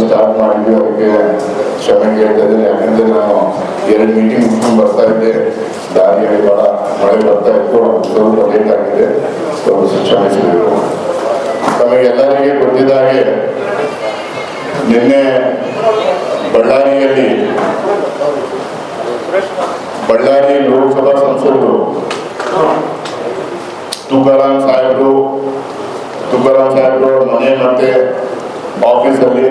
Start ಮಾಡಿದ್ವಿ. ಅದಕ್ಕೆ ಕ್ಷಮೆ ಕೇಳ್ತಾ ಇದ್ದೀನಿ. ಯಾಕಂದ್ರೆ ನಾನು 2 ಮೀಟಿಂಗ್ ಮುಗಿಸ್ಕೊಂಡು ಬರ್ತಾ ಇದ್ದೆ, ದಾರಿಯಲ್ಲಿ ಬಹಳ ಮಳೆ ಬರ್ತಾ ಇತ್ತು, ಸ್ವಲ್ಪ ಲೇಟ್ ಆಗಿದೆ, ಸ್ವಲ್ಪ ಕ್ಷಮಿಸಬೇಕು. ನಮಗೆಲ್ಲರಿಗೆ ಗೊತ್ತಿದ್ದ ಹಾಗೆ ನಿನ್ನೆ ಬಳ್ಳಾರಿ ಲೋಕಸಭಾ ಸಂಸದರು ತುಕಾರಾಂ ಸಾಹೇಬ್ರು ಮನೆ ಮತ್ತೆ ಆಫೀಸಲ್ಲಿ,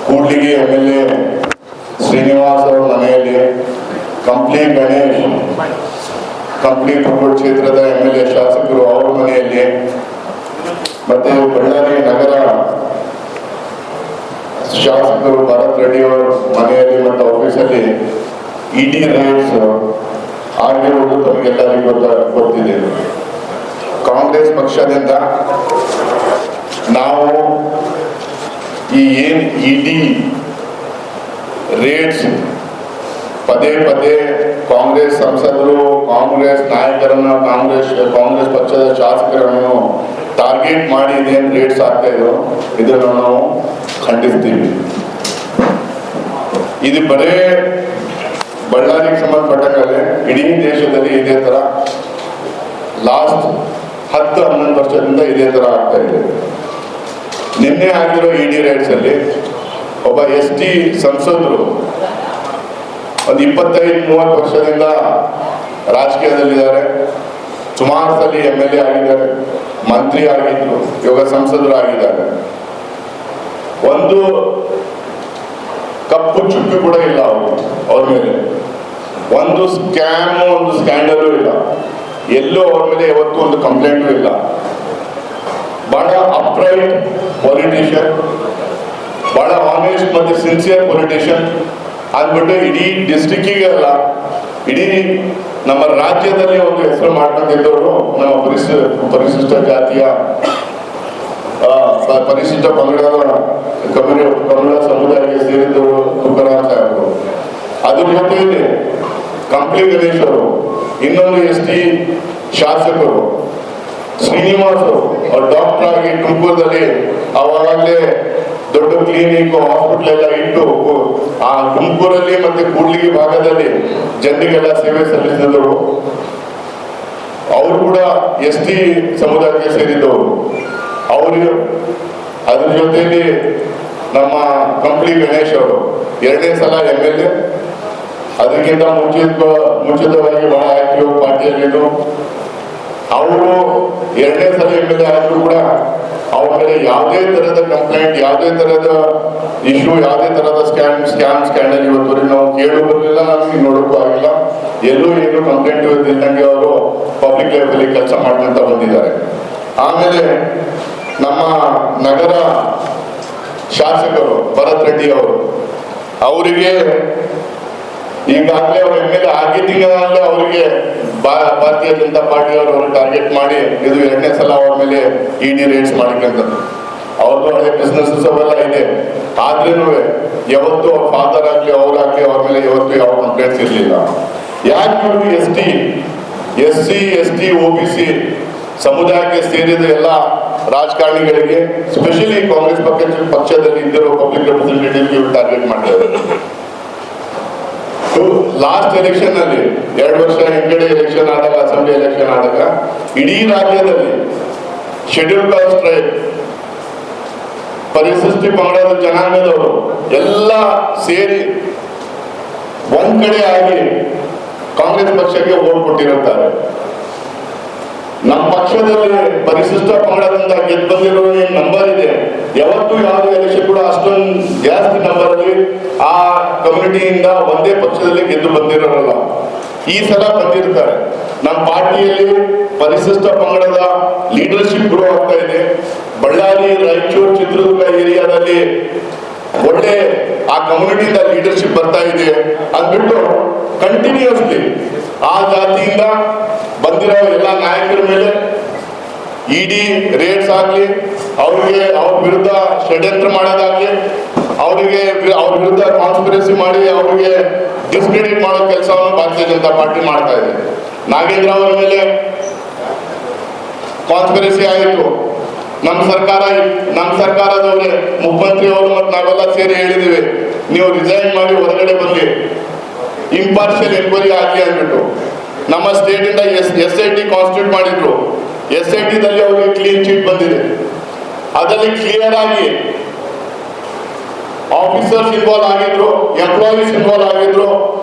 ಕೂಡ್ಲಿಗಿ MLA ಶ್ರೀನಿವಾಸ್ ಅವರ ಮನೆಯಲ್ಲಿ, ಕಂಪ್ಲಿ ಗಣೇಶ್ ಕಂಪ್ಲಿ ಕುರುಗೋಡು ಕ್ಷೇತ್ರದ MLA ಶಾಸಕರು ಅವರ ಮನೆಯಲ್ಲಿ, ಮತ್ತೆ ಬಳ್ಳಾರಿ ನಗರ ಶಾಸಕರು ಭರತ್ ರೆಡ್ಡಿ ಅವರ ಮನೆಯಲ್ಲಿ ಮತ್ತು ಆಫೀಸಲ್ಲಿ ED ರೇಟ್ಸ್ ಆಗಿರುವುದು ತಮಗೆಲ್ಲರಿಗೂ ಗೊತ್ತಿದೆ. ಕಾಂಗ್ರೆಸ್ ಪಕ್ಷದಿಂದ ನಾವು ಈ ಏನ್ ED ರೇಟ್ಸ್ ಪದೇ ಕಾಂಗ್ರೆಸ್ ಸಂಸದರು, ಕಾಂಗ್ರೆಸ್ ನಾಯಕರನ್ನು, ಕಾಂಗ್ರೆಸ್ ಪಕ್ಷದ ಶಾಸಕರನ್ನು ಟಾರ್ಗೆಟ್ ಮಾಡಿ ಇದೇನು ರೇಟ್ಸ್ ಆಗ್ತಾ ಇದ್ರು, ಇದನ್ನು ನಾವು ಖಂಡಿಸ್ತೀವಿ. ಇದು ಬರೇ ಬಳ್ಳಾರಿಗೆ ಸಂಬಂಧಪಟ್ಟಂಗೆ ಇಡೀ ದೇಶದಲ್ಲಿ ಇದೇ ತರ ಲಾಸ್ಟ್ 10-11 ವರ್ಷದಿಂದ ಇದೇ ತರ ಆಗ್ತಾ ಇದೆ. ನಿನ್ನೆ ಆಗಿರೋ ED ರೇಟ್ಸ್ ಅಲ್ಲಿ ಒಬ್ಬ ST ಸಂಸದರು ಒಂದು 25-30 ವರ್ಷದಿಂದ ರಾಜಕೀಯದಲ್ಲಿದ್ದಾರೆ, ಸುಮಾರು ಸಲ MLA ಆಗಿದ್ದಾರೆ, ಮಂತ್ರಿ ಆಗಿದ್ರು, ಇವಾಗ ಸಂಸದರು ಆಗಿದ್ದಾರೆ. ಒಂದು ಕಪ್ಪು ಚುಕ್ಕಿ ಕೂಡ ಇಲ್ಲ ಅವ್ರ ಮೇಲೆ, ಒಂದು ಸ್ಕ್ಯಾಮ್, ಒಂದು ಸ್ಕ್ಯಾಂಡಲು ಇಲ್ಲ, ಎಲ್ಲೂ ಅವ್ರ ಮೇಲೆ ಯಾವತ್ತೂ ಒಂದು ಕಂಪ್ಲೇಂಟು ಇಲ್ಲ. ಬಹಳ ಅಪ್ರೈಟ್ ಪೊಲಿಟಿಷಿಯನ್, ಬಹಳ ಆನೆಸ್ಟ್ ಮತ್ತೆ ಸಿನ್ಸಿಯರ್ ಪೊಲಿಟಿಷಿಯನ್ ಅಂದ್ಬಿಟ್ಟು ಇಡೀ ಡಿಸ್ಟ್ರಿಕ್ಕಿಗೆ ಅಲ್ಲ, ಇಡೀ ನಮ್ಮ ರಾಜ್ಯದಲ್ಲಿ ಒಂದು ಹೆಸರು ಮಾಡ್ಕೊಂಡಿದ್ದವರು ನಮ್ಮ ಪರಿಶಿಷ್ಟ ಜಾತಿಯ ಪರಿಶಿಷ್ಟ ಪಂಗಡ ಸಮುದಾಯಕ್ಕೆ ಸೇರಿದವರು ತುಕಾರಾಂ ಸಾಹೇಬರು. ಅದ್ರ ಜೊತೆಯಲ್ಲಿ ಕಂಪ್ಲಿ ಗಣೇಶ್ ಅವರು, ಇನ್ನೊಂದು ST ಶಾಸಕರು ಶ್ರೀನಿವಾಸ್ ಅವರು ಡಾಕ್ಟರ್ ಆಗಿ ತುಮಕೂರದಲ್ಲಿ ಅವಾಗಲೇ ದೊಡ್ಡ ಕ್ಲಿನಿಕ್ ಹಾಸ್ಪಿಟಲ್ ಎಲ್ಲ ಇಟ್ಟು ಆ ತುಮಕೂರಲ್ಲಿ ಮತ್ತೆ ಕೂಡ್ಲಿಗಿ ಭಾಗದಲ್ಲಿ ಜನರಿಗೆಲ್ಲ ಸೇವೆ ಸಲ್ಲಿಸಿದವರು. ಅವರು ಕೂಡ ST ಸಮುದಾಯಕ್ಕೆ ಸೇರಿದವರು. ಅವರು ಅದ್ರ ಜೊತೆಯಲ್ಲಿ ನಮ್ಮ ಕಂಪ್ಲಿ ಗಣೇಶ್ ಅವರು 2ನೇ ಸಲ MLA, ಅದಕ್ಕಿಂತ ಮುಂಚಿತವಾಗಿ ಬಹಳ ಆಕ್ಟಿವ್ ಪಾರ್ಟಿಯಲ್ಲಿದ್ದು, ಅವರು 2ನೇ ಸಲ MLA ಆದರೂ ಕೂಡ ಅವ್ರ ಮೇಲೆ ಯಾವುದೇ ತರಹದ ಕಂಪ್ಲೇಂಟ್, ಯಾವುದೇ ತರಹದ ಇಶ್ಯೂ, ಯಾವುದೇ ತರಹದ ಸ್ಕ್ಯಾಂಡಲ್ ಇವತ್ತು ನಾವು ಕೇಳು ಬರಲಿಲ್ಲ, ನಮಗೆ ನೋಡೋಕ್ಕೂ ಆಗಿಲ್ಲ, ಎಲ್ಲೂ ಏನು ಕಂಪ್ಲೇಂಟ್ ಇದ್ದಂಗೆ ಅವರು ಪಬ್ಲಿಕ್ ಲೈಫಲ್ಲಿ ಕೆಲಸ ಮಾಡ್ಕೊಂತ ಬಂದಿದ್ದಾರೆ. ಆಮೇಲೆ ನಮ್ಮ ನಗರ ಶಾಸಕರು ಭರತ್ ರೆಡ್ಡಿ ಅವರು, ಅವರಿಗೆ ಈಗಾಗಲೇ ಅವರು MLA ಆಗಿದ್ದಿಂದಲೇ ಅವರಿಗೆ ಭಾರತೀಯ ಜನತಾ ಪಾರ್ಟಿ ಅವರು ಟಾರ್ಗೆಟ್ ಮಾಡಿ ಇದು 2ನೇ ಸಲ ಅವ್ರ ಮೇಲೆ ED ರೇಟ್ಸ್ ಮಾಡಿಕೊಂಡದ್ದು. ಅವ್ರದ್ದು ಹಳೆ ಬಿಸ್ನೆಸ್ ಅವೆಲ್ಲ ಇದೆ, ಆದ್ರೂ ಯಾವತ್ತು ಅವ್ರ ಫಾದರ್ ಆಗ್ಲಿ ಅವರಾಗ್ಲಿ ಅವ್ರ ಮೇಲೆ ಯಾವತ್ತು ಯಾವ ಕಂಪ್ಲೇಂಟ್ಸ್ ಇರಲಿಲ್ಲ. ಯಾಕೆ ಇವರು SC ST OBC ಸಮುದಾಯಕ್ಕೆ ಸೇರಿದ ಎಲ್ಲ ರಾಜಕಾರಣಿಗಳಿಗೆ, ಸ್ಪೆಷಲಿ ಕಾಂಗ್ರೆಸ್ ಪಕ್ಷದಲ್ಲಿ ಇದ್ದಿರೋ ಪಬ್ಲಿಕ್ ರೆಪ್ರೆಸೆಂಟೇಟಿವ್ ಟಾರ್ಗೆಟ್ ಮಾಡ್ತಾರೆ. ಲಾಸ್ಟ್ ಎಲೆಕ್ಷನ್ ಅಲ್ಲಿ 2 ವರ್ಷ ಹಿಂಗಡೆ ಎಲೆಕ್ಷನ್ ಆದಾಗ, ಅಸೆಂಬ್ಲಿ ಎಲೆಕ್ಷನ್ ಆದಾಗ ಇಡೀ ರಾಜ್ಯದಲ್ಲಿ ಶೆಡ್ಯೂಲ್ ಕಾಸ್ಟ್ ಟ್ರೈಬ್, ಪರಿಶಿಷ್ಟ ಪಂಗಡದ ಜನಾಂಗದವರು ಎಲ್ಲ ಸೇರಿ ಒಂದ್ ಕಡೆ ಆಗಿ ಕಾಂಗ್ರೆಸ್ ಪಕ್ಷಕ್ಕೆ ವೋಟ್ ಕೊಟ್ಟಿರುತ್ತಾರೆ. ನಮ್ಮ ಪಕ್ಷದಲ್ಲಿ ಪರಿಶಿಷ್ಟ ಪಂಗಡದಿಂದ ಗೆದ್ದು ಬಂದಿರೋ ನಂಬರ್ ಇದೆ, ಯಾವತ್ತೂ ಯಾವುದೇ ಎಲೆಕ್ಷನ್ ಕೂಡ ಅಷ್ಟೊಂದು ಜಾಸ್ತಿ ನಂಬರ್ ಅಲ್ಲಿ ಆ ಕಮ್ಯುನಿಟಿಯಿಂದ ಒಂದೇ ಪಕ್ಷದಲ್ಲಿ ಗೆದ್ದು ಬಂದಿರೋರಲ್ಲ. ಈ ಸಲ ಬಂದಿರ್ತಾರೆ. ನಮ್ಮ ಪಾರ್ಟಿಯಲ್ಲಿ ಪರಿಶಿಷ್ಟ ಪಂಗಡದ ಲೀಡರ್ಶಿಪ್ ಗ್ರೋ ಆಗ್ತಾ ಇದೆ. ಬಳ್ಳಾರಿ, ರಾಯಚೂರು, ಚಿತ್ರದುರ್ಗ ಏರಿಯಾದಲ್ಲಿ ಒಳ್ಳೆ ಆ ಕಮ್ಯುನಿಟಿಯಿಂದ ಲೀಡರ್ಶಿಪ್ ಬರ್ತಾ ಇದೆ ಅಂದ್ಬಿಟ್ಟು ಕಂಟಿನ್ಯೂಸ್ಲಿ ಆ ಜಾತಿಯಿಂದ ಬಂದಿರೋ ಎಲ್ಲ ನಾಯಕರ ಮೇಲೆ ED ರೇಟ್ಸ್ ಆಗ್ಲಿ, ಅವ್ರಿಗೆ ಅವ್ರ ವಿರುದ್ಧ ಷಡ್ಯಂತ್ರ ಮಾಡೋದಾಗ್ಲಿ, ಅವ್ರ ವಿರುದ್ಧ ಕಾನ್ಸ್ಪಿರಸಿ ಮಾಡಿ ಅವ್ರಿಗೆ ಡಿಸ್ಕ್ರೆಡಿಟ್ ಮಾಡೋ ಕೆಲಸವನ್ನು ಭಾರತೀಯ ಜನತಾ ಪಾರ್ಟಿ ಮಾಡ್ತಾ ಇದೆ. ನಾಗೇಂದ್ರ ಅವರ ಮೇಲೆ ಕಾನ್ಸ್ಪಿರಸಿ ಆಯಿತು, ನಮ್ಮ ಸರ್ಕಾರದವರೇ ಮುಖ್ಯಮಂತ್ರಿ ಅವರು ಮತ್ತು ನಾವೆಲ್ಲ ಸೇರಿ ಹೇಳಿದಿವಿ, ನೀವು ರಿಸೈನ್ ಮಾಡಿ ಹೊರಗಡೆ ಬರಲಿ, ಇಂಪಾರ್ಷಿಯಲ್ ಎನ್ಕ್ವೈರಿ ಆಗಲಿ ಅಂದ್ಬಿಟ್ಟು. ನಮ್ಮ ಸ್ಟೇಟ್ ಇಂದ SIT ಕಾನ್ಸ್ಟಿಟ್ಯೂಟ್ ಮಾಡಿದ್ರು. SIT ದಲ್ಲಿ ಅವರಿಗೆ ಕ್ಲೀನ್ ಚೀಟ್ ಬಂದಿದೆ. ಅದರಲ್ಲಿ ಕ್ಲಿಯರ್ ಆಗಿ ಆಫೀಸರ್ಸ್ ಇನ್ವಾಲ್ವ್ ಆಗಿದ್ರು, ಎಂಪ್ಲಾಯೀಸ್ ಇನ್ವಾಲ್ವ್ ಆಗಿದ್ರು,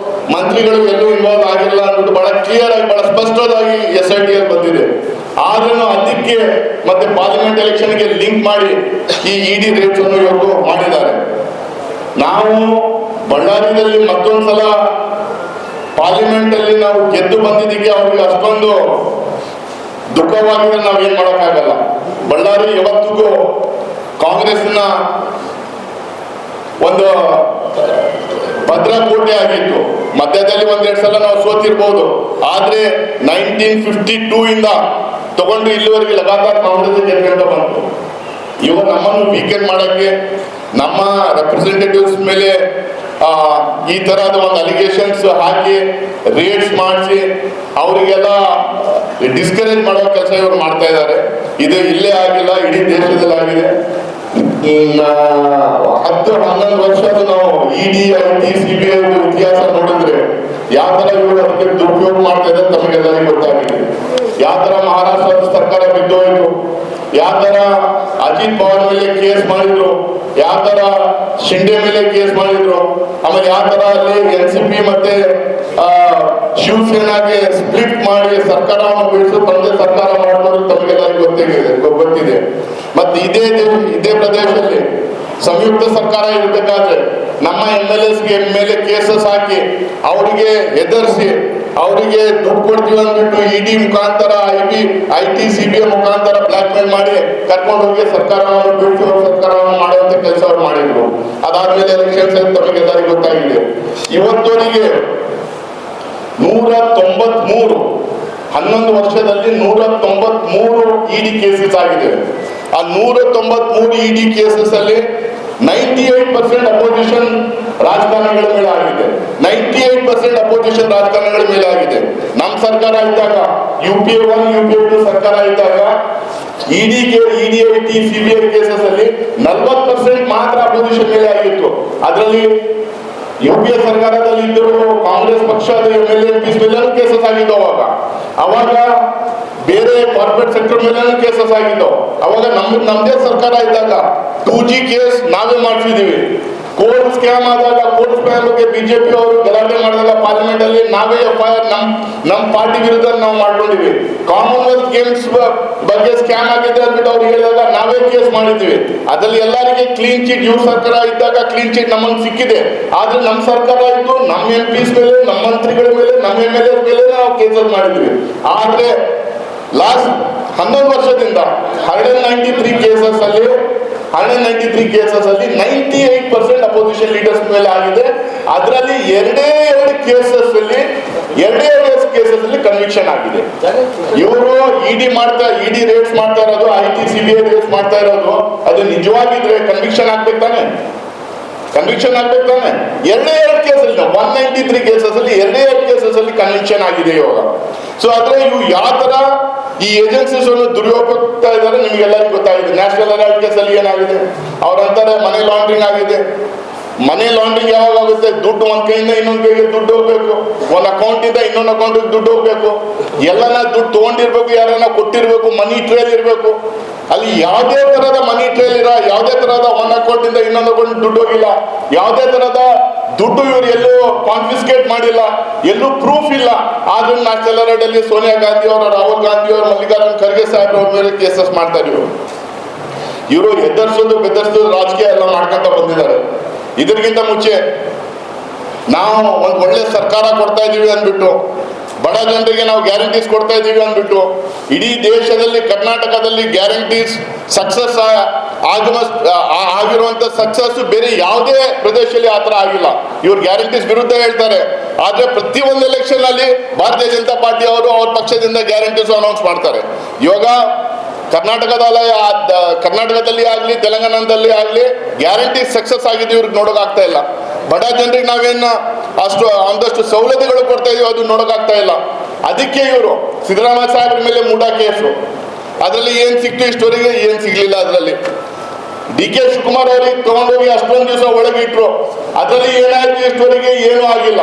ಮಂತ್ರಿಗಳು ಎಲ್ಲೂ ಇನ್ವಾಲ್ವ್ ಆಗಿಲ್ಲ ಅಂದ್ಬಿಟ್ಟು ಬಹಳ ಕ್ಲಿಯರ್ ಆಗಿ ಬಹಳ ಸ್ಪಷ್ಟವಾಗಿ SIT ಅಲ್ಲಿ ಬಂದಿದೆ. ಆದ್ರೂ ಅದಕ್ಕೆ ಮತ್ತೆ ಪಾರ್ಲಿಮೆಂಟ್ ಎಲೆಕ್ಷನ್ಗೆ ಲಿಂಕ್ ಮಾಡಿ ಈ ED ರೇಟ್ಸ್ ಅನ್ನು ಇವರು ಮಾಡಿದ್ದಾರೆ. ನಾವು ಬಳ್ಳಾರಿಯಲ್ಲಿ ಮತ್ತೊಂದ್ಸಲ ಪಾರ್ಲಿಮೆಂಟ್ ಅಲ್ಲಿ ನಾವು ಗೆದ್ದು ಬಂದಿದ್ದಕ್ಕೆ ಅವ್ರಿಗೆ ಅಷ್ಟೊಂದು ದುಃಖವಾಗಿದ್ರೆ ನಾವೇನ್ ಮಾಡೋಕ್ಕಾಗಲ್ಲ. ಬಳ್ಳಾರಿ ಯಾವತ್ತಿಗೂ ಕಾಂಗ್ರೆಸ್ನ ಒಂದು ಭದ್ರಕೋಟೆ ಆಗಿತ್ತು. ಮಧ್ಯದಲ್ಲಿ ಒಂದೆರಡು ಸಲ ನಾವು ಸೋತಿರ್ಬೋದು, ಆದ್ರೆ 1952 ಇಂದ ತಗೊಂಡು ಇಲ್ಲಿವರೆಗೆ ಲಗಾತಾರ್ ಕಾಂಗ್ರೆಸ್ ಗೆದ್ಕೊಂಡು ಬಂತು. ಇವರು ನಮ್ಮನ್ನು ವೀಕೆಂಡ್ ಮಾಡಕ್ಕೆ, ನಮ್ಮ ರೆಪ್ರೆಸೆಂಟೇಟಿವ್ಸ್ ಮೇಲೆ ಈ ತರಹದ ಒಂದು ಅಲಿಗೇಷನ್ಸ್ ಹಾಕಿ ರೇಟ್ಸ್ ಮಾಡಿಸಿ ಅವರಿಗೆಲ್ಲ ಡಿಸ್ಕರೇಜ್ ಮಾಡೋ ಕೆಲಸ ಇವರು ಮಾಡ್ತಾ ಇದ್ದಾರೆ. ಇದು ಇಲ್ಲೇ ಆಗಿಲ್ಲ, ಇಡೀ ದೇಶದಲ್ಲಿ ಆಗಿದೆ. 10-11 ವರ್ಷದ ನಾವು ED, IT, CBI ಇತಿಹಾಸ ನೋಡಿದ್ರೆ ಯಾವ ತರ ಇವರು ಅದಕ್ಕೆ ದುರುಪಯೋಗ ಮಾಡ್ತಾ ಇದ್ದಾರೆ ತಮಗೆಲ್ಲರಿಗೂ ಗೊತ್ತಾಗಿದೆ. ಯಾವ ತರ ಮಹಾರಾಷ್ಟ್ರದ ಸರ್ಕಾರ ಬಿದ್ದೋಯ್ತು, ಯಾವ ತರ ಅಜಿತ್ ಪವಾರ್ ಮೇಲೆ ಕೇಸ್ ಮಾಡಿದ್ರು, ಯಾವ ತರ ಶಿಂಡೆ ಮೇಲೆ ಕೇಸ್ ಮಾಡಿದ್ರು, ಆಮೇಲೆ ಯಾವ ತರ ಅಲ್ಲಿ NCP ಮತ್ತೆ ಶಿವಸೇನಾಗೆ ಸ್ಪ್ಲಿಟ್ ಮಾಡಿ ಸರ್ಕಾರವನ್ನು ಬಿಡಿಸಿ ತಂದೆ ಸರ್ಕಾರ ಮಾಡೋದು ತಮಗೆಲ್ಲರಿಗೂ ಗೊತ್ತಿದೆ. ಮತ್ತೆ ಇದೇ ಪ್ರದೇಶದಲ್ಲಿ ಸಂಯುಕ್ತ ಸರ್ಕಾರ ಇರಬೇಕಾದ್ರೆ ನಮ್ಮ MLAs ಮೇಲೆ ಕೇಸಸ್ ಹಾಕಿ ಅವರಿಗೆ ಹೆದರ್ಸಿ ಅವರಿಗೆ ದುಡ್ಡು ಕೊಡ್ತೀವಿ ಅಂದ್ಬಿಟ್ಟು ED ಮುಖಾಂತರ IT, CBI ಮುಖಾಂತರ ಬ್ಲಾಕ್ ಮೇಲ್ ಮಾಡಿ ಕರ್ಕೊಂಡು ಹೋಗಿ ಸರ್ಕಾರವನ್ನು ಬಿಡಿಸಿ ಸರ್ಕಾರವನ್ನು ಮಾಡುವಂತ ಕೆಲಸ ಅವರು ಮಾಡಿದ್ರು. ಅದಾದ್ಮೇಲೆ ಎಲೆಕ್ಷನ್ಸ್ ತಮಗೆಲ್ಲರಿಗೂ ಗೊತ್ತಾಗಿದೆ. ಇವತ್ತವರಿಗೆ 193 11 ವರ್ಷದಲ್ಲಿ 193 ED ಕೇಸಸ್ ಆಗಿದೆ. ಆ 193 ED ಕೇಸಸ್ ಅಲ್ಲಿ 98% ಅಪೋಸಿಷನ್ ರಾಜಕಾರಣಿಗಳ ಮೇಲೆ ಆಗಿದೆ. 98% ಅಪೋಸಿಷನ್ ರಾಜಕಾರಣಿಗಳ ಮೇಲೆ ಆಗಿದೆ. ನಮ್ಮ ಸರ್ಕಾರ ಇದ್ದಾಗ UPA 1, UPA 2 ಸರ್ಕಾರ ಇದ್ದಾಗ ED, IT, CBI ಕೇಸಸ್ ಅಲ್ಲಿ 40% ಮಾತ್ರ ಅಪೋಸಿಷನ್ ಮೇಲೆ ಆಗಿತ್ತು. ಅದರಲ್ಲಿ UPA ಸರ್ಕಾರದಲ್ಲಿ ಇದ್ದರು ಕಾಂಗ್ರೆಸ್ ಪಕ್ಷದ MLA, MPs ಮೇಲೆ ಕೇಸಸ್ ಆಗಿದ್ದು. ಅವಾಗ ಬೇರೆ ಕಾರ್ಪೊರೇಟ್ ಸೆಕ್ಟರ್ ಮೇಲೆ ಕೇಸಸ್ ಆಗಿದ್ದು. ಅವಾಗ ನಮ್ದೇ ಸರ್ಕಾರ ಇದ್ದಾಗ 2G ಕೇಸ್ ನಾವೇ ಮಾಡಿಸಿದೀವಿ. ಕೋರ್ಟ್ ಸ್ಕ್ಯಾಮ್ ಆದಾಗ, ಕೋರ್ಟ್ ಸ್ಕ್ಯಾಮ್ ಬಗ್ಗೆ ಬಿಜೆಪಿ ಅವರು ಗಲಾಟೆ ಮಾಡಿದಾಗ ಪಾರ್ಲಿಮೆಂಟ್ ಅಲ್ಲಿ ನಾವೇ FIR ನಮ್ಮ ಪಾರ್ಟಿ ವಿರುದ್ಧ ನಾವು ಮಾಡ್ಕೊಂಡಿವಿ. ಕಾಮನ್ವೆಲ್ತ್ ಗೇಮ್ಸ್ ಬಗ್ಗೆ ಸ್ಕ್ಯಾಮ್ ಆಗಿದೆ ಅಂದ್ಬಿಟ್ಟು ಅವ್ರು ಹೇಳಿದಾಗ ನಾವೇ ಕೇಸ್ ಮಾಡಿದ್ವಿ. ಅದ್ರಲ್ಲಿ ಎಲ್ಲರಿಗೆ ಕ್ಲೀನ್ ಚೀಟ್, ಇವ್ರ ಸರ್ಕಾರ ಇದ್ದಾಗ ಕ್ಲೀನ್ ಚೀಟ್ ನಮ್ಮನ್ನು ಸಿಕ್ಕಿದೆ. ಆದ್ರೆ ನಮ್ಮ ಸರ್ಕಾರ ಇದ್ದು ನಮ್ಮ MPs ಮೇಲೆ, ನಮ್ಮ ಮಂತ್ರಿಗಳ ಮೇಲೆ, ನಮ್ಮ MLAs ಮೇಲೆ ನಾವು ಕೇಸಸ್ ಮಾಡಿದ್ವಿ. ಆದ್ರೆ ಲಾಸ್ಟ್ 11 ವರ್ಷದಿಂದ 193 ಕೇಸಸ್ ಅಲ್ಲಿ 98% ಅಪೋಸಿಷನ್ ಲೀಡರ್ಸ್ ಮೇಲೆ ಆಗಿದೆ. ಅದರಲ್ಲಿ ಎರಡೇ ಕೇಸಸ್ ಅಲ್ಲಿ ಕನ್ವಿಕ್ಷನ್ ಆಗಿದೆ. ಇವರು ED ರೇಟ್ಸ್ ಮಾಡ್ತಾ ಇರೋದು, IT, CBI ರೇಟ್ಸ್ ಮಾಡ್ತಾ ಇರೋದು, ಅದು ನಿಜವಾಗಿದ್ರೆ ಕನ್ವಿಕ್ಷನ್ ಆಗ್ಬೇಕು ತಾನೆ. ಎರಡೇ ಕೇಸಲ್ಲಿ 193 ಕೇಸಸ್ ಅಲ್ಲಿ ಎರಡೇ ಕೇಸಸ್ ಅಲ್ಲಿ ಕನ್ವಿಕ್ಷನ್ ಆಗಿದೆ ಇವಾಗ. ಸೊ ಆದ್ರೆ ಇವು ಯಾವ ತರ ಈ ಏಜೆನ್ಸೀಸ್ ಅನ್ನು ದುರುಪಯೋಗಿಸ್ತಾ ಇದ್ದಾರೆ ನಿಮ್ಗೆಲ್ಲರಿಗೂ ಗೊತ್ತಾಗಿದೆ. ನ್ಯಾಷನಲ್ ಹೆರಾಲ್ಡ್ ಕೇಸ್ ಅಲ್ಲಿ ಏನಾಗಿದೆ, ಅವ್ರಂತಾರೆ ಮನಿ ಲಾಂಡ್ರಿಂಗ್ ಆಗಿದೆ. ಮನಿ ಲಾಂಡ್ರಿಂಗ್ ಯಾವಾಗ ಆಗುತ್ತೆ? ದುಡ್ಡು ಒಂದ್ ಕೈಯಿಂದ ಇನ್ನೊಂದ್ ಕೈಗೆ ದುಡ್ಡು ಹೋಗ್ಬೇಕು, ಒಂದ್ ಅಕೌಂಟ್ ಇಂದ ಇನ್ನೊಂದು ಅಕೌಂಟ್ ದುಡ್ಡು ಹೋಗ್ಬೇಕು, ಎಲ್ಲನ ದುಡ್ಡು ತಗೊಂಡಿರ್ಬೇಕು, ಯಾರನ್ನ ಕೊಟ್ಟಿರ್ಬೇಕು, ಮನಿ ಟ್ರೇಲ್ ಇರ್ಬೇಕು. ಅಲ್ಲಿ ಯಾವುದೇ ತರದ ಮನಿ ಟ್ರೇಲ್ ಯಾವುದೇ ತರಹದ ಒಂದ್ ಅಕೌಂಟ್ ಇಂದ ಇನ್ನೊಂದು ಅಕೌಂಟ್ ದುಡ್ಡು ಹೋಗಿಲ್ಲ, ಯಾವುದೇ ತರಹದ ದುಡ್ಡು ಇವರು ಎಲ್ಲೂ ಕಾನ್ಫಿಸ್ಕೇಟ್ ಮಾಡಿಲ್ಲ, ಎಲ್ಲೂ ಪ್ರೂಫ್ ಇಲ್ಲ. ಆದ್ರೂ ನ್ಯಾಷನಲ್ ಹೆರಾಲ್ಡ್ ಅಲ್ಲಿ ಸೋನಿಯಾ ಗಾಂಧಿ ಅವರು, ರಾಹುಲ್ ಗಾಂಧಿ ಅವರು, ಮಲ್ಲಿಕಾರ್ಜುನ್ ಖರ್ಗೆ ಸಾಹೇಬ್ ಅವ್ರ ಮೇಲೆ ಕೇಸಸ್ ಮಾಡ್ತಾರೆ. ಇವರು ಹೆದರ್ಸೋದು ಬೆದರ್ಸೋದು ರಾಜಕೀಯ ಎಲ್ಲ ಮಾಡ್ಕೊಂತ ಬಂದಿದ್ದಾರೆ. ಇದಕ್ಕಿಂತ ಮುಂಚೆ ನಾವು ಒಂದು ಒಳ್ಳೆ ಸರ್ಕಾರ ಕೊಡ್ತಾ ಇದೀವಿ ಅಂದ್ಬಿಟ್ಟು, ಬಡ ಜನರಿಗೆ ನಾವು ಗ್ಯಾರಂಟೀಸ್ ಕೊಡ್ತಾ ಇದೀವಿ ಅಂದ್ಬಿಟ್ಟು, ಇಡೀ ದೇಶದಲ್ಲಿ ಕರ್ನಾಟಕದಲ್ಲಿ ಗ್ಯಾರಂಟೀಸ್ ಸಕ್ಸಸ್ ಆಗಿರುವಂತ ಸಕ್ಸಸ್ ಬೇರೆ ಯಾವುದೇ ಪ್ರದೇಶದಲ್ಲಿ ಆತರ ಆಗಿಲ್ಲ. ಇವ್ರು ಗ್ಯಾರಂಟೀಸ್ ವಿರುದ್ಧ ಹೇಳ್ತಾರೆ, ಆದ್ರೆ ಪ್ರತಿಯೊಂದು ಎಲೆಕ್ಷನ್ ಅಲ್ಲಿ ಭಾರತೀಯ ಜನತಾ ಪಾರ್ಟಿ ಅವರು ಅವ್ರ ಪಕ್ಷದಿಂದ ಗ್ಯಾರಂಟೀಸ್ ಅನೌನ್ಸ್ ಮಾಡ್ತಾರೆ. ಇವಾಗ ಕರ್ನಾಟಕದಲ್ಲಿ ಆಗ್ಲಿ, ತೆಲಂಗಾಣದಲ್ಲಿ ಆಗ್ಲಿ ಗ್ಯಾರಂಟಿ ಸಕ್ಸಸ್ ಆಗಿದೆ, ಇವ್ರಿಗೆ ನೋಡೋಕಾಗ್ತಾ ಇಲ್ಲ. ಬಡ ಜನರಿಗೆ ನಾವೇನು ಒಂದಷ್ಟು ಸವಲತ್ತುಗಳು ಕೊಡ್ತಾ ಇದೀವಿ, ಅದು ನೋಡೋಕಾಗ್ತಾ ಇಲ್ಲ. ಅದಕ್ಕೆ ಇವರು ಸಿದ್ದರಾಮಯ್ಯ ಸಾಹೇಬ್ರ ಮೇಲೆ ಮೂಡಾ ಕೇಸು, ಅದರಲ್ಲಿ ಏನ್ ಸಿಕ್ತು ಇಷ್ಟವರೆಗೆ ಏನ್ ಸಿಗ್ಲಿಲ್ಲ. ಅದರಲ್ಲಿ ಡಿ ಕೆ ಶಿವಕುಮಾರ್ ಅವರಿಗೆ ತಗೊಂಡೋಗಿ ಅಷ್ಟೊಂದು ದಿವಸ ಒಳಗೆ ಇಟ್ರು, ಅದರಲ್ಲಿ ಏನಾಯ್ತು ಇಷ್ಟವರೆಗೆ ಏನೂ ಆಗಿಲ್ಲ.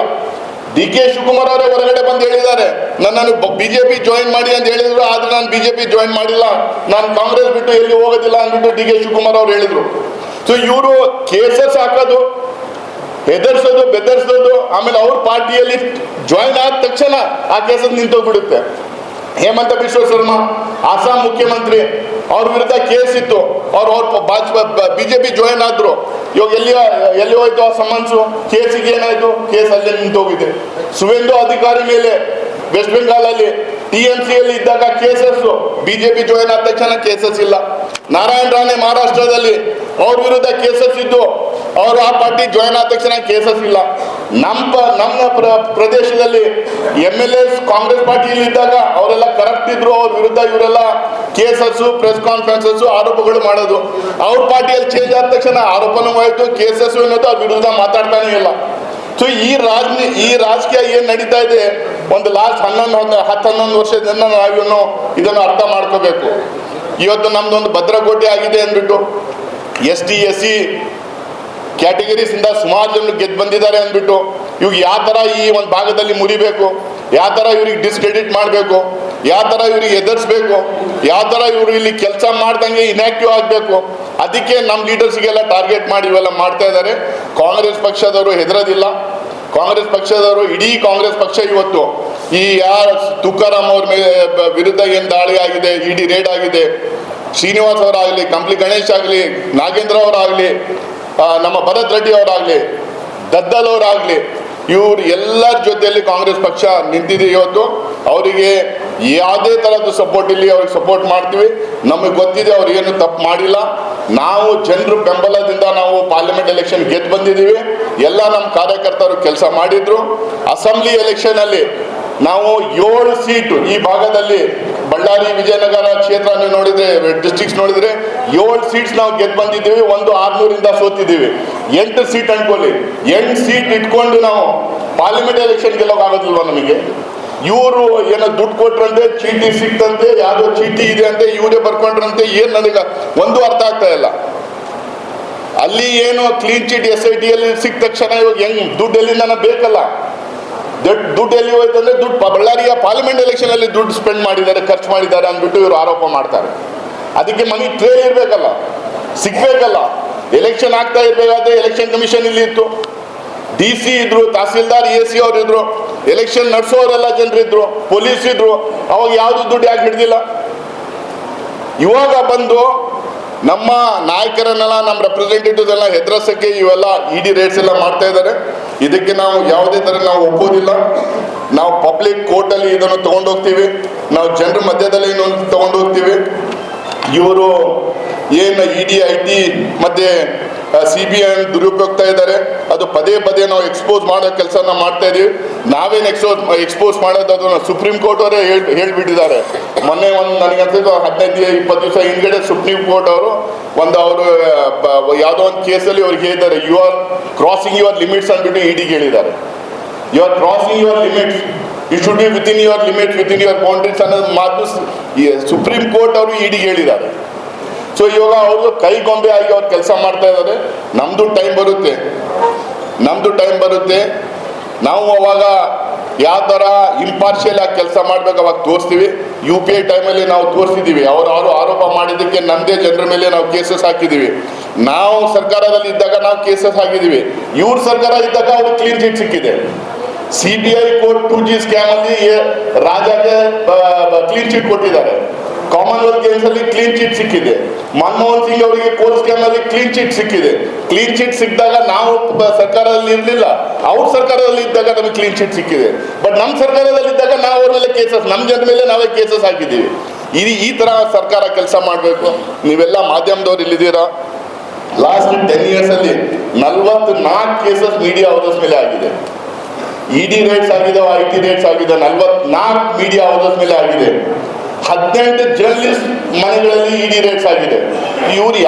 ಡಿ ಕೆ ಶಿವಕುಮಾರ್ ಅವರೇ ಹೊರಗಡೆ ಬಂದು ಹೇಳಿದ್ದಾರೆ, ನನ್ನನ್ನು ಬಿಜೆಪಿ ಜಾಯಿನ್ ಮಾಡಿ ಅಂತ ಹೇಳಿದ್ರು, ಆದ್ರೆ ನಾನು ಬಿಜೆಪಿ ಜಾಯಿನ್ ಮಾಡಿಲ್ಲ, ನಾನು ಕಾಂಗ್ರೆಸ್ ಬಿಟ್ಟು ಎಲ್ಲಿ ಹೋಗೋದಿಲ್ಲ ಅಂದ್ಬಿಟ್ಟು ಡಿ ಕೆ ಶಿವಕುಮಾರ್ ಅವರು ಹೇಳಿದ್ರು. ಸೊ ಇವರು ಕೇಸಸ್ ಹಾಕೋದು, ಹೆದರ್ಸೋದು, ಬೆದರ್ಸೋದು, ಆಮೇಲೆ ಅವ್ರ ಪಾರ್ಟಿಯಲ್ಲಿ ಜಾಯಿನ್ ಆದ ತಕ್ಷಣ ಆ ಕೇಸಸ್ ನಿಂತೋಗ್ಬಿಡುತ್ತೆ. ಹೇಮಂತ ಬಿಶ್ವ ಶರ್ಮಾ ಅಸ್ಸಾಂ ಮುಖ್ಯಮಂತ್ರಿ, ಅವ್ರ ವಿರುದ್ಧ ಕೇಸ್ ಇತ್ತು, ಅವ್ರು ಬಿಜೆಪಿ ಜಾಯಿನ್ ಆದ್ರು. ಇವಾಗ ಎಲ್ಲಿ ಹೋಯ್ತು ಆ ಸಮನ್ಸು, ಕೇಸಿಗೆ ಏನಾಯ್ತು, ಕೇಸ್ ಅಲ್ಲೇ ನಿಂತೋಗಿದೆ. ಸುವೇಂದು ಅಧಿಕಾರಿ ಮೇಲೆ ವೆಸ್ಟ್ ಬೆಂಗಾಲ್ ಅಲ್ಲಿ TMC ಯಲ್ಲಿ ಇದ್ದಾಗ ಕೇಸಸ್, ಬಿಜೆಪಿ ಜಾಯಿನ್ ಆದ ತಕ್ಷಣ ಕೇಸಸ್ ಇಲ್ಲ. ನಾರಾಯಣ್ ರಾಣೆ ಮಹಾರಾಷ್ಟ್ರದಲ್ಲಿ ಅವ್ರ ವಿರುದ್ಧ ಕೇಸಸ್ ಇದ್ದು, ಅವರು ಆ ಪಾರ್ಟಿ ಜಾಯಿನ್ ಆದ ತಕ್ಷಣ ಕೇಸಸ್ ಇಲ್ಲ. ನಮ್ಮ ಪ್ರದೇಶದಲ್ಲಿ MLAs ಕಾಂಗ್ರೆಸ್ ಪಾರ್ಟಿಯಲ್ಲಿ ಇದ್ದಾಗ ಅವರೆಲ್ಲ ಕರಪ್ಟ್ ಇದ್ರು, ಅವ್ರ ವಿರುದ್ಧ ಇವರೆಲ್ಲ ಕೇಸಸ್, ಪ್ರೆಸ್ ಕಾನ್ಫರೆನ್ಸಸ್, ಆರೋಪಗಳು ಮಾಡೋದು. ಅವ್ರ ಪಾರ್ಟಿಯಲ್ಲಿ ಚೇಂಜ್ ಆದ ತಕ್ಷಣ ಆರೋಪನೂ ಆಯ್ತು, ಕೇಸಸ್ ಏನೋದು, ಅವ್ರ ವಿರುದ್ಧ ಮಾತಾಡ್ತಾನೆ ಇಲ್ಲ. ಸೊ ಈ ರಾಜಕೀಯ ಏನ್ ನಡೀತಾ ಇದೆ, ಒಂದು ಲಾಸ್ಟ್ 10-11 ವರ್ಷದಿಂದ ನಾವಿನ್ನು ಇದನ್ನು ಅರ್ಥ ಮಾಡ್ಕೋಬೇಕು. ಇವತ್ತು ನಮ್ದೊಂದು ಭದ್ರಕೋಟೆ ಆಗಿದೆ ಅಂದ್ಬಿಟ್ಟು ST SC ಕ್ಯಾಟಗರೀಸ್ ಇಂದ ಸುಮಾರು ಜನರು ಗೆದ್ದು ಬಂದಿದ್ದಾರೆ ಅಂದ್ಬಿಟ್ಟು ಇವಾಗ ಯಾವ ತರ ಈ ಒಂದು ಭಾಗದಲ್ಲಿ ಮುರಿಬೇಕು, ಯಾವ ತರ ಇವ್ರಿಗೆ ಡಿಸ್ಕ್ರೆಡಿಟ್ ಮಾಡಬೇಕು, ಯಾವ ತರ ಇವ್ರಿಗೆ ಎದುರಿಸ್ಬೇಕು, ಯಾವ ತರ ಇವರು ಇಲ್ಲಿ ಕೆಲಸ ಮಾಡ್ದಂಗೆ ಇನ್ಆಕ್ಟಿವ್ ಆಗಬೇಕು, ಅದಕ್ಕೆ ನಮ್ಮ ಲೀಡರ್ಸ್ಗೆಲ್ಲ ಟಾರ್ಗೆಟ್ ಮಾಡಿ ಇವೆಲ್ಲ ಮಾಡ್ತಾ ಇದ್ದಾರೆ. ಕಾಂಗ್ರೆಸ್ ಪಕ್ಷದವರು ಹೆದರೋದಿಲ್ಲ. ಕಾಂಗ್ರೆಸ್ ಪಕ್ಷದವರು, ಇಡೀ ಕಾಂಗ್ರೆಸ್ ಪಕ್ಷ ಇವತ್ತು ಈ ತುಕಾರಾಮ್ ಅವ್ರ ಮೇಲೆ ವಿರುದ್ಧ ಏನು ದಾಳಿ ಆಗಿದೆ, ED ರೇಡ್ ಆಗಿದೆ, ಶ್ರೀನಿವಾಸ್ ಅವರಾಗಲಿ, ಕಂಪ್ಲಿ ಗಣೇಶ್ ಆಗಲಿ, ನಾಗೇಂದ್ರ ಅವರಾಗಲಿ, ನಮ್ಮ ಭರತ್ ರೆಡ್ಡಿ ಅವರಾಗಲಿ, ದದ್ದಲ್ ಅವರಾಗಲಿ, ಇವ್ರು ಎಲ್ಲರ ಜೊತೆಯಲ್ಲಿ ಕಾಂಗ್ರೆಸ್ ಪಕ್ಷ ನಿಂತಿದೆ. ಇವತ್ತು ಅವರಿಗೆ ಯಾವುದೇ ಥರದ ಸಪೋರ್ಟ್ ಇಲ್ಲಿ, ಅವ್ರಿಗೆ ಸಪೋರ್ಟ್ ಮಾಡ್ತೀವಿ. ನಮಗೆ ಗೊತ್ತಿದೆ ಅವ್ರು ಏನು ತಪ್ಪು ಮಾಡಿಲ್ಲ. ನಾವು ಜನರ ಬೆಂಬಲದಿಂದ ನಾವು ಪಾರ್ಲಿಮೆಂಟ್ ಎಲೆಕ್ಷನ್ ಗೆದ್ದು ಬಂದಿದ್ದೀವಿ. ಎಲ್ಲ ನಮ್ಮ ಕಾರ್ಯಕರ್ತರು ಕೆಲಸ ಮಾಡಿದ್ರು. ಅಸೆಂಬ್ಲಿ ಎಲೆಕ್ಷನಲ್ಲಿ ನಾವು 7 ಸೀಟು ಈ ಭಾಗದಲ್ಲಿ, ಬಳ್ಳಾರಿ, ವಿಜಯನಗರ ಕ್ಷೇತ್ರ ನೋಡಿದ್ರೆ, ಡಿಸ್ಟ್ರಿಕ್ಟ್ಸ್ ನೋಡಿದ್ರೆ 7 ಸೀಟ್ಸ್ ನಾವು ಗೆದ್ದು ಬಂದಿದ್ದೀವಿ. 600 ಸೋತಿದ್ದೀವಿ. 8 ಸೀಟ್ ಅನ್ಕೊಳ್ಳಿ, 8 ಸೀಟ್ ಇಟ್ಕೊಂಡು ನಾವು ಪಾರ್ಲಿಮೆಂಟ್ ಎಲೆಕ್ಷನ್ ಗೆಲ್ಲೋಕ್ಕಾಗೋದಿಲ್ವ ನಮಗೆ? ಇವರು ಏನೋ ದುಡ್ಡು ಕೊಟ್ರಂತೆ, ಚೀಟಿ ಸಿಕ್ತಂತೆ, ಯಾವುದೋ ಚೀಟಿ ಇದೆ ಅಂತೆ, ಇವರೇ ಬರ್ಕೊಂಡ್ರಂತೆ, ಏನು ನನಗೆ ಒಂದು ಅರ್ಥ ಆಗ್ತಾ ಇಲ್ಲ. ಅಲ್ಲಿ ಏನು ಕ್ಲೀನ್ ಚೀಟ್ SIT ಯಲ್ಲಿ ಸಿಕ್ಕ ತಕ್ಷಣ ಇವಾಗ ಹೆಂಗ್ ದುಡ್ಡು ಎಲ್ಲಿಂದ ಬೇಕಲ್ಲ, ದುಡ್ಡು ಎಲ್ಲಿ ಹೋಯ್ತು ಅಂದ್ರೆ ದುಡ್ಡು ಬಳ್ಳಾರಿಯ ಪಾರ್ಲಿಮೆಂಟ್ ಎಲೆಕ್ಷನ್ ಅಲ್ಲಿ ದುಡ್ಡು ಸ್ಪೆಂಡ್ ಮಾಡಿದ್ದಾರೆ, ಖರ್ಚು ಮಾಡಿದ್ದಾರೆ ಅಂದ್ಬಿಟ್ಟು ಇವರು ಆರೋಪ ಮಾಡ್ತಾರೆ. ಅದಕ್ಕೆ ಮನಿ ಟ್ರೇಲ್ ಇರಬೇಕಲ್ಲ, ಸಿಗ್ಬೇಕಲ್ಲ. ಎಲೆಕ್ಷನ್ ಆಗ್ತಾ ಇರ್ಬೇಕಾದ್ರೆ ಎಲೆಕ್ಷನ್ ಕಮಿಷನ್ ಇಲ್ಲಿ ಇತ್ತು, DC ಇದ್ರು, ತಹಸೀಲ್ದಾರ್ AC ಅವ್ರು ಇದ್ರು, ಎಲೆಕ್ಷನ್ ನಡೆಸೋರೆಲ್ಲ ಜನರಿದ್ರು, ಪೊಲೀಸ್ ಇದ್ರು. ಅವಾಗ ಯಾವುದು ದುಡ್ಡು ಯಾಕೆ ಹಿಡ್ದಿಲ್ಲ? ಇವಾಗ ಬಂದು ನಮ್ಮ ನಾಯಕರನ್ನೆಲ್ಲ, ನಮ್ಮ ರೆಪ್ರೆಸೆಂಟೇಟಿವ್ಸ್ ಎಲ್ಲ ಹೆದರ್ಸಕ್ಕೆ ಇವೆಲ್ಲ ED ರೇಟ್ಸ್ ಎಲ್ಲ ಮಾಡ್ತಾ ಇದ್ದಾರೆ. ಇದಕ್ಕೆ ನಾವು ಯಾವುದೇ ಥರ ನಾವು ಒಪ್ಪೋದಿಲ್ಲ. ನಾವು ಪಬ್ಲಿಕ್ ಕೋರ್ಟಲ್ಲಿ ಇದನ್ನು ತಗೊಂಡೋಗ್ತೀವಿ, ನಾವು ಜನರ ಮಧ್ಯದಲ್ಲಿ ಇನ್ನೊಂದು ತಗೊಂಡೋಗ್ತೀವಿ. ಇವರು ಏನು ED IT ಮತ್ತು CBI ದುರುಪಯೋಗ್ತಾ ಇದ್ದಾರೆ, ಅದು ಪದೇ ಪದೇ ನಾವು ಎಕ್ಸ್ಪೋಸ್ ಮಾಡೋ ಕೆಲಸನ ಮಾಡ್ತಾ ಇದೀವಿ. ನಾವೇನು ಎಕ್ಸ್ಪೋಸ್ ಮಾಡೋದು, ಅದನ್ನು ಸುಪ್ರೀಂ ಕೋರ್ಟ್ ಅವರೇ ಹೇಳ್ಬಿಟ್ಟಿದ್ದಾರೆ. ಮೊನ್ನೆ ನನಗೆ ಅನ್ಸಿದ್ದು 15-20 ದಿವಸ ಹಿಂದ್ಗಡೆ ಸುಪ್ರೀಂ ಕೋರ್ಟ್ ಅವರು ಯಾವುದೋ ಒಂದು ಕೇಸಲ್ಲಿ ಅವ್ರಿಗೆ ಹೇಳಿದ್ದಾರೆ, you are crossing your limits ಅಂದ್ಬಿಟ್ಟು EDಗೆ ಹೇಳಿದ್ದಾರೆ. You are crossing your limits, you should be within your limits, within your boundaries ಅನ್ನೋದು ಮಾತು ಸುಪ್ರೀಂ ಕೋರ್ಟ್ ಅವರು EDಗೆ ಹೇಳಿದ್ದಾರೆ. ಸೊ ಇವಾಗ ಅವರು ಕೈಗೊಂಬೆ ಆಗಿ ಅವ್ರು ಕೆಲಸ ಮಾಡ್ತಾ ಇದ್ದಾರೆ. ನಮ್ಮದು ಟೈಮ್ ಬರುತ್ತೆ, ನಾವು ಅವಾಗ ಯಾವ ಥರ ಇಂಪಾರ್ಷಿಯಲ್ ಆಗಿ ಕೆಲಸ ಮಾಡ್ಬೇಕು ಅವಾಗ ತೋರಿಸ್ತೀವಿ. UPI ಟೈಮಲ್ಲಿ ನಾವು ತೋರಿಸಿದ್ದೀವಿ, ಅವರು ಆರೋಪ ಮಾಡಿದ್ದಕ್ಕೆ ನಮ್ಮದೇ ಜನರ ಮೇಲೆ ನಾವು ಕೇಸಸ್ ಹಾಕಿದ್ದೀವಿ. ನಾವು ಸರ್ಕಾರದಲ್ಲಿ ಇದ್ದಾಗ ನಾವು ಕೇಸಸ್ ಹಾಕಿದ್ದೀವಿ. ಇವ್ರ ಸರ್ಕಾರ ಇದ್ದಾಗ ಅವ್ರಿಗೆ ಕ್ಲೀನ್ ಚಿಟ್ ಸಿಕ್ಕಿದೆ. CBI ಕೋರ್ಟ್ 2G ಸ್ಕ್ಯಾಮ್ ಅಲ್ಲಿ ರಾಜಾಗೆ ಕ್ಲೀನ್ ಚಿಟ್ ಕೊಟ್ಟಿದ್ದಾರೆ. ಕಾಮನ್ವೆಲ್ತ್ ಗೇಮ್ಸ್ ಅಲ್ಲಿ ಕ್ಲೀನ್ ಚಿಟ್ ಸಿಕ್ಕಿದೆ. ಮನಮೋಹನ್ ಸಿಂಗ್ ಅವರಿಗೆ ಕೋಲ್ ಸ್ಕ್ಯಾಮ್ ಅಲ್ಲಿ ಕ್ಲೀನ್ ಚಿಟ್ ಸಿಕ್ಕಿದೆ. ಕ್ಲೀನ್ ಚಿಟ್ ಸಿಕ್ಕಿದಾಗ ನಾವು ಸರ್ಕಾರದಲ್ಲಿ ಇರಲಿಲ್ಲ, ಅವ್ರ ಸರ್ಕಾರದಲ್ಲಿ ಇದ್ದಾಗ ನಮಗೆ ಕ್ಲೀನ್ ಚಿಟ್ ಸಿಕ್ಕಿದೆ. ಬಟ್ ನಮ್ಮ ಸರ್ಕಾರದಲ್ಲಿ ಇದ್ದಾಗ ನಾವು ಅವ್ರ ಮೇಲೆ ಕೇಸಸ್, ನಮ್ಮ ಜನರ ಮೇಲೆ ನಾವೇ ಕೇಸಸ್ ಹಾಕಿದ್ದೀವಿ. ಈ ತರ ಸರ್ಕಾರ ಕೆಲಸ ಮಾಡಬೇಕು. ನೀವೆಲ್ಲ ಮಾಧ್ಯಮದವ್ರು ಇಲ್ಲಿದ್ದೀರಾ. ಲಾಸ್ಟ್ 10 years ಅಲ್ಲಿ 44 ಕೇಸಸ್ ಮೀಡಿಯಾ ಹೌಸಸ್ ಮೇಲೆ ಆಗಿದೆ. ED ರೇಟ್ಸ್ ಆಗಿದೆ, IT ರೇಟ್ಸ್ ಆಗಿದೆ, 44 ಮೀಡಿಯಾ ಹೌಸಸ್ ಮೇಲೆ ಆಗಿದೆ. 18 ಜರ್ನಲಿಸ್ಟ್ ಮನೆಗಳಲ್ಲಿ ED ರೇಟ್ಸ್ ಆಗಿದೆ. ಇವ್ರು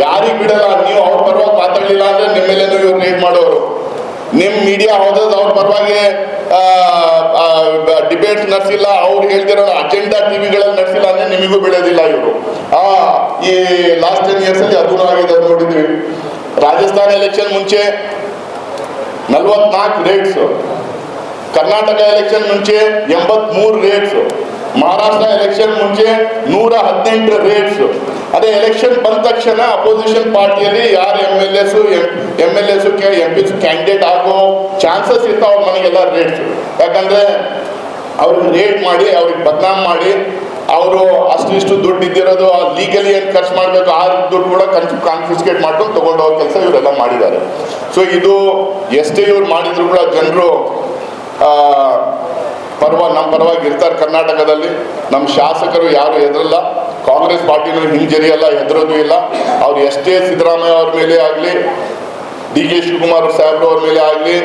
ಯಾರಿಗೆ ಬಿಡಲ್ಲ. ನೀವು ಅವ್ರ ಪರವಾಗಿ ಮಾತಾಡಲಿಲ್ಲ ಅಂದ್ರೆ ನಿಮ್ಮ ಮೇಲೆ ಇವ್ರು ರೇಟ್ ಮಾಡೋರು. ನಿಮ್ ಮೀಡಿಯಾ ಹೌದದ್ ಅವ್ರ ಪರವಾಗಿ ಡಿಬೇಟ್ಸ್ ನಡೆಸಿಲ್ಲ, ಅವ್ರು ಹೇಳ್ತಿರೋ ಅಜೆಂಡಾ ಟಿವಿಗಳಲ್ಲಿ ನಡೆಸಿಲ್ಲ ಅಂದ್ರೆ ನಿಮಗೂ ಬಿಡೋದಿಲ್ಲ ಇವರು. ಈ ಲಾಸ್ಟ್ 10 years ಅಲ್ಲಿ ಅದೂ ಆಗಿದೆ, ನೋಡಿದ್ವಿ. ರಾಜಸ್ಥಾನ ಎಲೆಕ್ಷನ್ ಮುಂಚೆ 44 ರೇಟ್ಸ್, ಕರ್ನಾಟಕ ಎಲೆಕ್ಷನ್ ಮುಂಚೆ 83 ರೇಟ್ಸ್, ಮಹಾರಾಷ್ಟ್ರ ಎಲೆಕ್ಷನ್ ಮುಂಚೆ 118 ರೇಟ್ಸ್. ಅದೇ ಎಲೆಕ್ಷನ್ ಬಂದ ತಕ್ಷಣ ಅಪೋಸಿಷನ್ ಪಾರ್ಟಿಯಲ್ಲಿ ಯಾರು ಎಂ ಎಲ್ ಎಸ್ ಕ್ಯಾಂಡಿಡೇಟ್ ಆಗೋ ಚಾನ್ಸಸ್ ಇರ್ತಾವ ಅವ್ರ ಮನೆಗೆಲ್ಲ ರೇಟ್ಸ್. ಯಾಕಂದ್ರೆ ಅವ್ರಿಗೆ ರೇಟ್ ಮಾಡಿ, ಅವ್ರಿಗೆ ಬದನಾಮ್ ಮಾಡಿ, ಅವರು ಅಷ್ಟು ದುಡ್ಡು ಇದ್ದಿರೋದು ಲೀಗಲಿ ಏನು ಖರ್ಚು ಮಾಡಬೇಕು ಆ ದುಡ್ಡು ಕೂಡ ಕಾನ್ಫಿಸ್ಕೇಟ್ ಮಾಡ್ಕೊಂಡು ತಗೊಂಡು ಹೋಗೋ ಕೆಲಸ ಇವರೆಲ್ಲ ಮಾಡಿದ್ದಾರೆ. ಸೊ ಇದು ಎಷ್ಟೇ ಇವ್ರು ಮಾಡಿದ್ರು ಕೂಡ ಜನರು ನಮ್ಮ ಪರವಾಗಿ ಇರ್ತಾರೆ. ಕರ್ನಾಟಕದಲ್ಲಿ ನಮ್ಮ ಶಾಸಕರು ಯಾರು ಹೆದರಲ್ಲ, ಕಾಂಗ್ರೆಸ್ ಪಾರ್ಟಿನೂ ಹಿಂಜರಿಯಲ್ಲ, ಹೆದರೋದು ಇಲ್ಲ. ಅವ್ರು ಎಷ್ಟೇ ಸಿದ್ದರಾಮಯ್ಯ ಅವ್ರ ಮೇಲೆ ಆಗಲಿ, ಡಿ ಕೆ ಶಿವಕುಮಾರ್ ಸಾಹೇಬ್ರು ಅವ್ರ ಮೇಲೆ ಆಗಲಿ,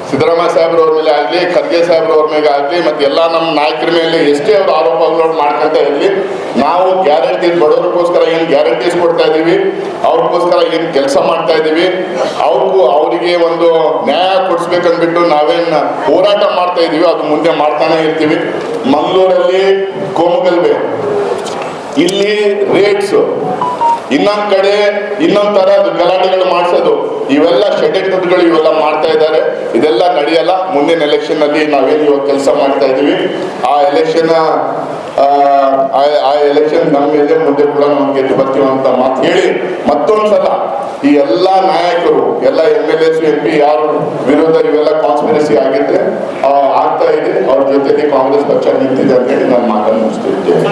ಸಿದ್ದರಾಮಯ್ಯ ಸಾಹೇಬ್ರು ಅವ್ರ ಮೇಲೆ ಆಗಲಿ, ಖರ್ಗೆ ಸಾಹೇಬ್ರು ಅವ್ರ ಮೇಲೆ ಆಗಲಿ, ಮತ್ತು ಎಲ್ಲ ನಮ್ಮ ನಾಯಕರ ಮೇಲೆ ಎಷ್ಟೇ ಅವ್ರು ಆರೋಪಗಳು ಮಾಡ್ಕೊತಾ ಇರಲಿ, ನಾವು ಗ್ಯಾರಂಟೀಸ್, ಬಡವರಿಗೋಸ್ಕರ ಏನು ಗ್ಯಾರಂಟೀಸ್ ಕೊಡ್ತಾ ಇದ್ದೀವಿ, ಅವ್ರಿಗೋಸ್ಕರ ಏನು ಕೆಲಸ ಮಾಡ್ತಾ ಇದ್ದೀವಿ, ಅವರಿಗೆ ಒಂದು ನ್ಯಾಯ ಕೊಡಿಸ್ಬೇಕಂದ್ಬಿಟ್ಟು ನಾವೇನು ಹೋರಾಟ ಮಾಡ್ತಾ ಇದ್ದೀವಿ, ಅದು ಮುಂದೆ ಮಾಡ್ತಾನೆ ಇರ್ತೀವಿ. ಮಂಗಳೂರಲ್ಲಿ ಕೋಮುಗಲ್ಬೆ, ಇಲ್ಲಿ ರೇಟ್ಸ್, ಇನ್ನೊಂದ್ ಕಡೆ ಇನ್ನೊಂದ್ ತರ ಗಲಾಟೆಗಳು ಮಾಡಿಸೋದು, ಇವೆಲ್ಲ ಷಡ್ಯಂತ್ರಗಳು ಇವೆಲ್ಲ ಮಾಡ್ತಾ ಇದ್ದಾರೆ. ಇದೆಲ್ಲ ನಡೆಯಲ್ಲ. ಮುಂದಿನ ಎಲೆಕ್ಷನ್ ಅಲ್ಲಿ ನಾವೇನು ಇವಾಗ ಕೆಲಸ ಮಾಡ್ತಾ ಇದೀವಿ, ಆ ಎಲೆಕ್ಷನ್ ನಮ್ಮ ಮೇಲೆ ಮುಂದೆ ಕೂಡ ನಾವು ಗೆದ್ದು ಬರ್ತೀವಿ ಅಂತ ಮಾತು ಹೇಳಿ, ಮತ್ತೊಂದ್ಸಲ ಈ ಎಲ್ಲಾ ನಾಯಕರು, ಎಲ್ಲ MLAs MP ಯಾರು ವಿರೋಧ ಇವೆಲ್ಲ ಕಾನ್ಸ್ಪಿರಸಿ ಆಗಿದ್ರೆ ಆಗ್ತಾ ಇದೆ, ಅವ್ರ ಜೊತೆಗೆ ಕಾಂಗ್ರೆಸ್ ಪಕ್ಷ ನಿಂತಿದೆ ಅಂತ ಹೇಳಿ ನಾನು ಮಾತನ್ನು ಮುಗಿಸ್ತಿದ್ದೇನೆ.